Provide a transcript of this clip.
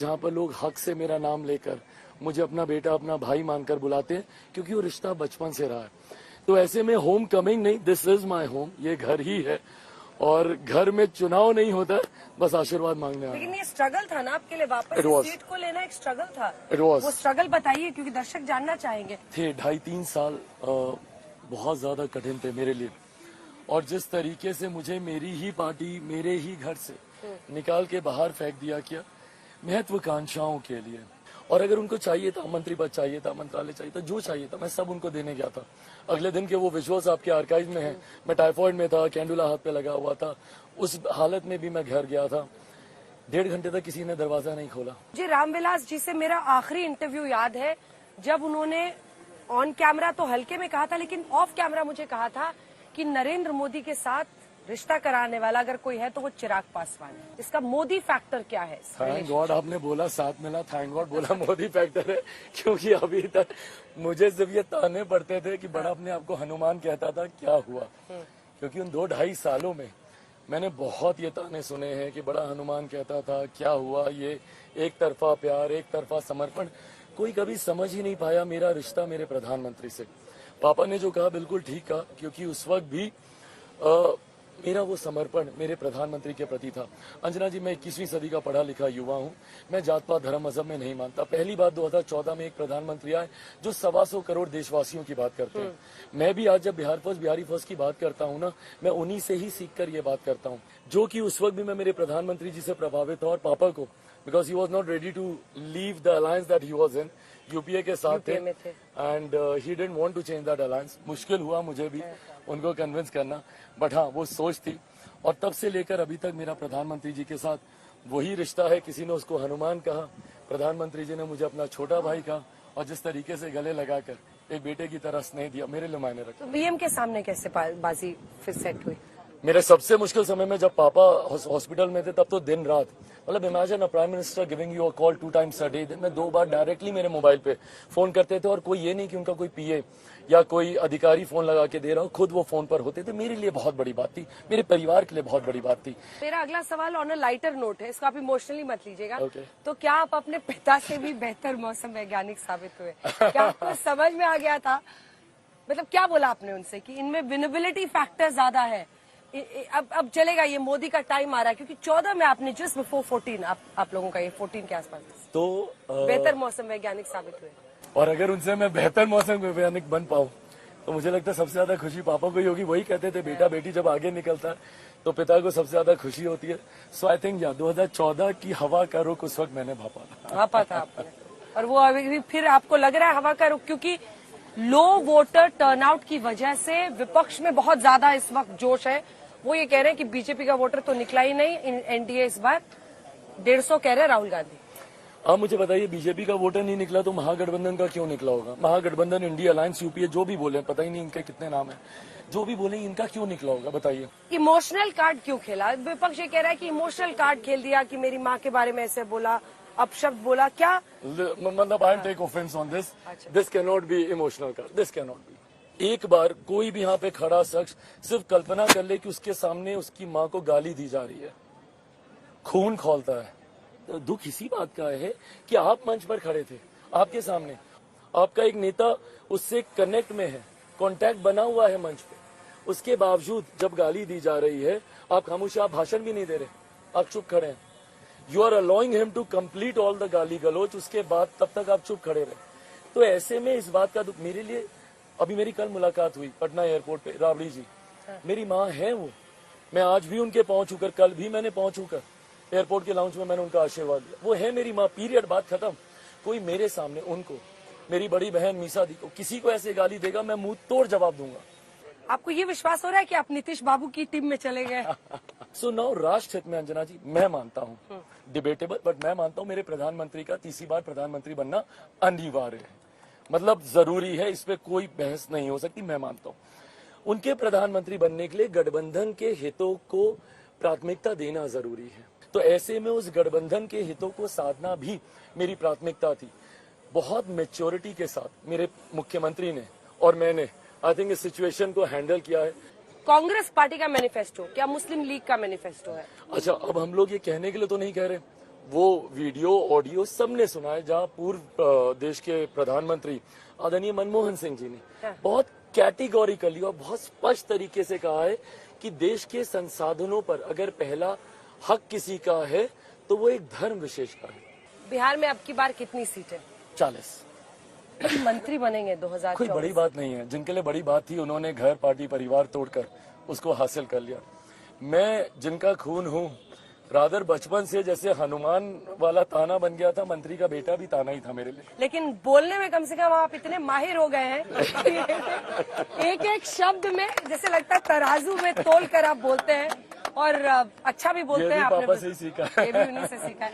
जहाँ पर लोग हक से मेरा नाम लेकर मुझे अपना बेटा अपना भाई मानकर बुलाते हैं, क्योंकि वो रिश्ता बचपन से रहा है। तो ऐसे में होम कमिंग नहीं, दिस इज माई होम, ये घर ही है और घर में चुनाव नहीं होता, बस आशीर्वाद मांगने आया। लेकिन ये स्ट्रगल था ना आपके लिए, वापस सीट को लेना एक स्ट्रगल था। वो स्ट्रगल बताइए, क्योंकि दर्शक जानना चाहेंगे। थे 2.5-3 साल बहुत ज्यादा कठिन थे मेरे लिए, और जिस तरीके से मुझे मेरी ही पार्टी मेरे ही घर से निकाल के बाहर फेंक दिया किया महत्वाकांक्षाओं के लिए, और अगर उनको चाहिए था मंत्री पद चाहिए था, मंत्रालय चाहिए था, जो चाहिए था मैं सब उनको देने गया था। अगले दिन के वो विजुअल्स आपके आर्काइव में हैं, मैं टाइफॉइड में था, कैंडुला हाथ पे लगा हुआ था, उस हालत में भी मैं घर गया था। 1.5 घंटे तक किसी ने दरवाजा नहीं खोला। जी, रामविलास जी से मेरा आखिरी इंटरव्यू याद है, जब उन्होंने ऑन कैमरा तो हल्के में कहा था, लेकिन ऑफ कैमरा मुझे कहा था कि नरेंद्र मोदी के साथ रिश्ता कराने वाला अगर कोई है तो वो चिराग पासवान है। इसका मोदी फैक्टर क्या है? थैंक गॉड आपने बोला साथ मिला, थैंक गॉड बोला मोदी फैक्टर है, क्योंकि अभी तक मुझे सिर्फ ये ताने पड़ते थे कि बड़ा अपने आप को हनुमान कहता था, क्या हुआ? क्योंकि उन 2-2.5 सालों में मैंने बहुत ये ताने सुने हैं कि बड़ा हनुमान कहता था, क्या हुआ? ये एक तरफा प्यार, एक तरफा समर्पण, कोई कभी समझ ही नहीं पाया मेरा रिश्ता मेरे प्रधानमंत्री से। पापा ने जो कहा बिल्कुल ठीक कहा, क्योंकि उस वक्त भी मेरा वो समर्पण मेरे प्रधानमंत्री के प्रति था। अंजना जी, मैं 21वीं सदी का पढ़ा लिखा युवा हूँ, मैं जात पात धर्म मजहब में नहीं मानता। पहली बात 2014 में एक प्रधानमंत्री आए जो 125 करोड़ देशवासियों की बात करते हैं। मैं भी आज जब बिहारी फर्स्ट की बात करता हूँ ना, मैं उन्हीं से ही सीख कर ये बात करता हूँ, जो कि उस वक्त भी मैं मेरे प्रधानमंत्री जी से प्रभावित था, और पापा को, because he was not ready to leave the alliance that he was in, UPA के साथ थे, and he didn't want to change that alliance. मुश्किल हुआ मुझे भी उनको कन्विंस करना, बट हाँ वो सोच थी, और तब से लेकर अभी तक मेरा प्रधानमंत्री जी के साथ वही रिश्ता है। किसी ने उसको हनुमान कहा, प्रधानमंत्री जी ने मुझे अपना छोटा भाई कहा, और जिस तरीके से गले लगाकर एक बेटे की तरह स्नेह दिया, मेरे लिए मायने रखा। तो बीएम के सामने कैसे बाजी फिर सेट हुई? मेरे सबसे मुश्किल समय में जब पापा हॉस्पिटल में थे, तब तो दिन रात, मतलब imagine a prime minister giving you a call 2 times a day, दिन में 2 बार डायरेक्टली मेरे मोबाइल पे फोन करते थे, और कोई ये नहीं कि उनका कोई पीए या कोई अधिकारी फोन लगा के दे रहा हो, खुद वो फोन पर होते थे। मेरे लिए बहुत बड़ी बात थी, मेरे परिवार के लिए बहुत बड़ी बात थी। मेरा अगला सवाल ऑन अ लाइटर नोट है, इसको आप इमोशनली मत लीजिएगा। तो क्या आप अपने पिता से भी बेहतर मौसम वैज्ञानिक साबित हुए? क्या आपको समझ में आ गया था, मतलब क्या बोला आपने उनसे कि इनमें विनेबिलिटी फैक्टर ज्यादा है? अब चलेगा, ये मोदी का टाइम आ रहा है, क्योंकि 14 में आपने जस्ट बिफोर 14 आप लोगों का ये 14 के आसपास तो बेहतर मौसम वैज्ञानिक साबित हुए। और अगर उनसे मैं बेहतर मौसम वैज्ञानिक बन पाऊं तो मुझे लगता है सबसे ज्यादा खुशी पापा को ही होगी। वही कहते थे बेटा बेटी जब आगे निकलता है तो पिता को सबसे ज्यादा खुशी होती है। सो आई थिंक 2014 की हवा का रुख उस वक्त मैंने भापा था आपने, और वो अभी फिर आपको लग रहा है हवा का रुख, क्योंकि लो वोटर टर्नआउट की वजह से विपक्ष में बहुत ज्यादा इस वक्त जोश है। वो ये कह रहे हैं कि बीजेपी का वोटर तो निकला ही नहीं, एनडीए इस बार 150 कह रहे हैं राहुल गांधी। आप मुझे बताइए, बीजेपी का वोटर नहीं निकला तो महागठबंधन का क्यों निकला होगा? महागठबंधन, इंडिया अलायंस, यूपीए, जो भी बोले, पता ही नहीं इनके कितने नाम है, जो भी बोले इनका क्यों निकला होगा बताइए? इमोशनल कार्ड क्यों खेला? विपक्ष ये कह रहा है कि इमोशनल कार्ड खेल दिया, कि मेरी माँ के बारे में ऐसे बोला, अपशब्द बोला। क्या मतलब I take offence on this, this can not be emotional card, this can not be. एक बार कोई भी यहाँ पे खड़ा शख्स सिर्फ कल्पना कर ले कि उसके सामने उसकी माँ को गाली दी जा रही है, खून खौलता है। तो दुख इसी बात का है कि आप मंच पर खड़े थे, आपके सामने आपका एक नेता उससे कनेक्ट में है, कांटेक्ट बना हुआ है मंच पे, उसके बावजूद जब गाली दी जा रही है आप खामोश, आप भाषण भी नहीं दे रहे, आप चुप खड़े हैं। You are allowing him to complete all the गाली गलोच, उसके बाद तब तक आप चुप खड़े रहे। तो ऐसे में इस बात का दुख मेरे लिए, अभी मेरी कल मुलाकात हुई पटना एयरपोर्ट पे, राबड़ी जी मेरी माँ है, वो मैं आज भी उनके पहुंच होकर, कल भी मैंने पहुंच होकर एयरपोर्ट के लाउंज में मैंने उनका आशीर्वाद लिया। वो है मेरी माँ, पीरियड, बात खत्म। कोई मेरे सामने उनको, मेरी बड़ी बहन मीसा दी को, किसी को ऐसे गाली देगा मैं मुंह तोड़ जवाब दूंगा। आपको ये विश्वास हो रहा है कि आप नीतीश बाबू की टीम में चले गए? सो नाउ राष्ट्र हित में अंजना जी मैं मानता हूँ, डिबेटेबल, बट मैं मानता हूँ मेरे प्रधानमंत्री का तीसरी बार प्रधानमंत्री बनना अनिवार्य है, मतलब जरूरी है, इस पे कोई बहस नहीं हो सकती। मैं मानता हूँ उनके प्रधानमंत्री बनने के लिए गठबंधन के हितों को प्राथमिकता देना जरूरी है। तो ऐसे में उस गठबंधन के हितों को साधना भी मेरी प्राथमिकता थी। बहुत मैच्योरिटी के साथ मेरे मुख्यमंत्री ने और मैंने आई थिंक इस सिचुएशन को हैंडल किया है। कांग्रेस पार्टी का मैनिफेस्टो क्या मुस्लिम लीग का मैनिफेस्टो है? अच्छा, अब हम लोग ये कहने के लिए तो नहीं कह रहे, वो वीडियो ऑडियो सबने सुना है, जहाँ पूर्व देश के प्रधानमंत्री आदरणीय मनमोहन सिंह जी ने बहुत कैटेगोरिकली और बहुत स्पष्ट तरीके से कहा है कि देश के संसाधनों पर अगर पहला हक किसी का है तो वो एक धर्म विशेष का है। बिहार में अब की बार कितनी सीटें? 40। मंत्री बनेंगे 2024? कोई बड़ी बात नहीं है, जिनके लिए बड़ी बात थी उन्होंने घर पार्टी परिवार तोड़कर उसको हासिल कर लिया। मैं जिनका खून हूँ, रादर बचपन से जैसे हनुमान वाला ताना बन गया था, मंत्री का बेटा भी ताना ही था मेरे लिए। लेकिन बोलने में कम से कम आप इतने माहिर हो गए हैं एक एक शब्द में जैसे लगता है तराजू में तोल कर आप बोलते हैं, और अच्छा भी बोलते हैं। ये भी आपने पापा से ही सीखा है। ये भी उन्हीं से सीखा है।